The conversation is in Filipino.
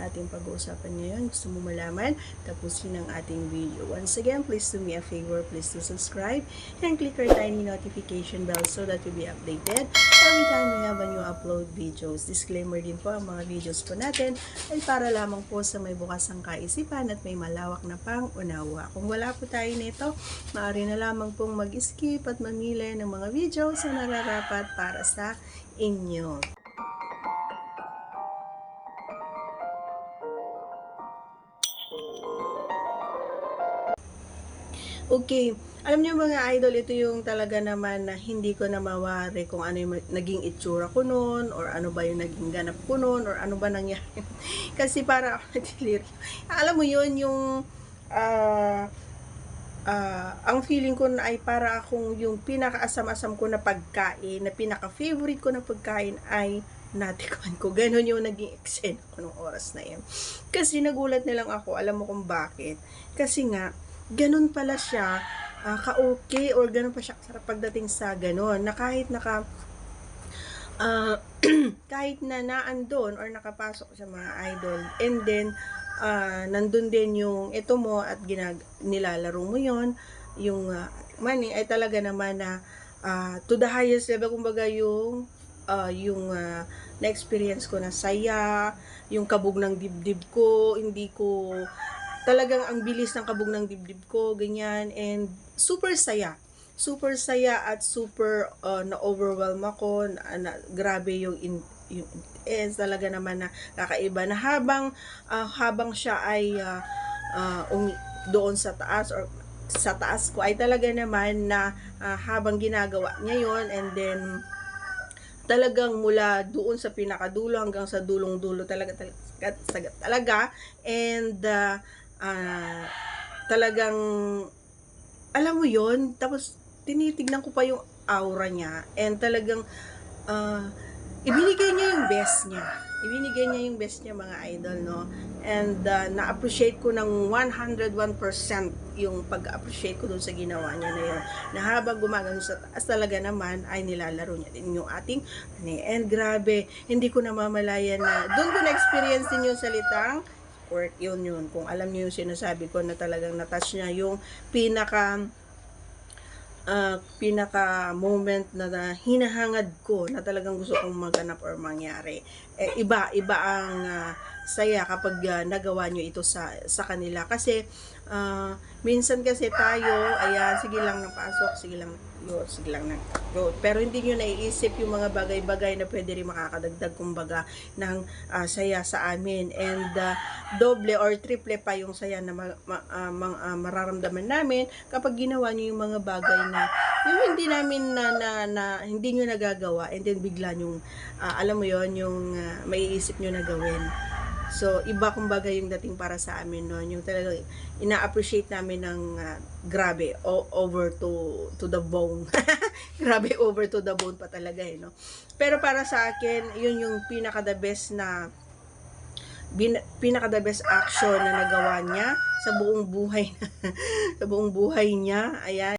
ating pag-uusapan ngayon? Gusto mo malaman? Tapusin ang ating video. Once again, please do me a favor. Please do subscribe and click our tiny notification bell so that you'll be updated every time we have a new upload videos. Disclaimer din po, ang mga videos po natin ay para lamang po sa may bukasang kaisipan at may malawak na pang-unawa. Kung wala po tayo nito, maaari na lamang pong mag-skip at mamili ng mga videos na nararapat para sa inyo. Okay, alam niyo mga idol, ito yung talaga naman na hindi ko na mawari kung ano yung naging itsura ko noon, or ano ba yung naging ganap ko noon, or ano ba nangyari. Kasi para ako nagdilir. Alam mo yun, yung ang feeling ko na ay para akong yung pinakaasam-asam ko na pagkain, na pinaka-favorite ko na pagkain ay natikman ko. Ganon yung naging eksena ko nung oras na yun. Kasi nagulat na lang ako, alam mo kung bakit. Kasi nga, ganun pala siya, ka-okay, or ganun pa siya sarap pagdating sa ganun, na kahit kahit na naandun or nakapasok sa mga idol, and then nandun din yung ito mo at nilalaro mo yon, yung money ay talaga naman na to the highest level, kumbaga yung na-experience ko na saya, yung kabog ng dibdib ko, hindi ko talagang ang bilis ng kabog ng dibdib ko, ganyan, and super saya at super na-overwhelm ako, grabe yung talaga naman na kakaiba, na habang siya ay doon sa taas, or sa taas ko, ay talaga naman na habang ginagawa niya yon, and then talagang mula doon sa pinakadulo hanggang sa dulong-dulo talaga, and talagang alam mo yon, tapos tinitignan ko pa yung aura niya, and talagang ibinigay niya yung best niya mga idol, no? And na-appreciate ko ng 101% yung pag-appreciate ko dun sa ginawa niya na yun, na habang gumagano sa taas talaga naman ay nilalaro niya din yung ating and grabe, hindi ko namamalayan na dun ko na-experience din yung salitang squirt. Yun, kung alam niyo yung sinasabi ko, na talagang na-touch niya yung pinaka moment na hinahangad ko, na talagang gusto kong maganap or mangyari. Iba ang saya kapag nagawa nyo ito sa kanila. Kasi minsan kasi tayo, ayan, sige lang ng pasok, sige lang ng road, pero hindi nyo naiisip yung mga bagay-bagay na pwede rin makakadagdag kumbaga ng saya sa amin, and doble or triple pa yung saya na mararamdaman namin kapag ginawa nyo yung mga bagay na yung hindi namin na hindi nyo nagagawa, and then bigla nyo alam mo yon, yung maiisip nyo na gawin. So, iba kumbaga yung dating para sa amin noon, yung talagang ina-appreciate namin ng grabe, over to the bone. Grabe, over to the bone pa talaga no. Pero para sa akin, yun yung pinaka the best action na nagawa niya sa buong buhay sa buong buhay niya. Ayan.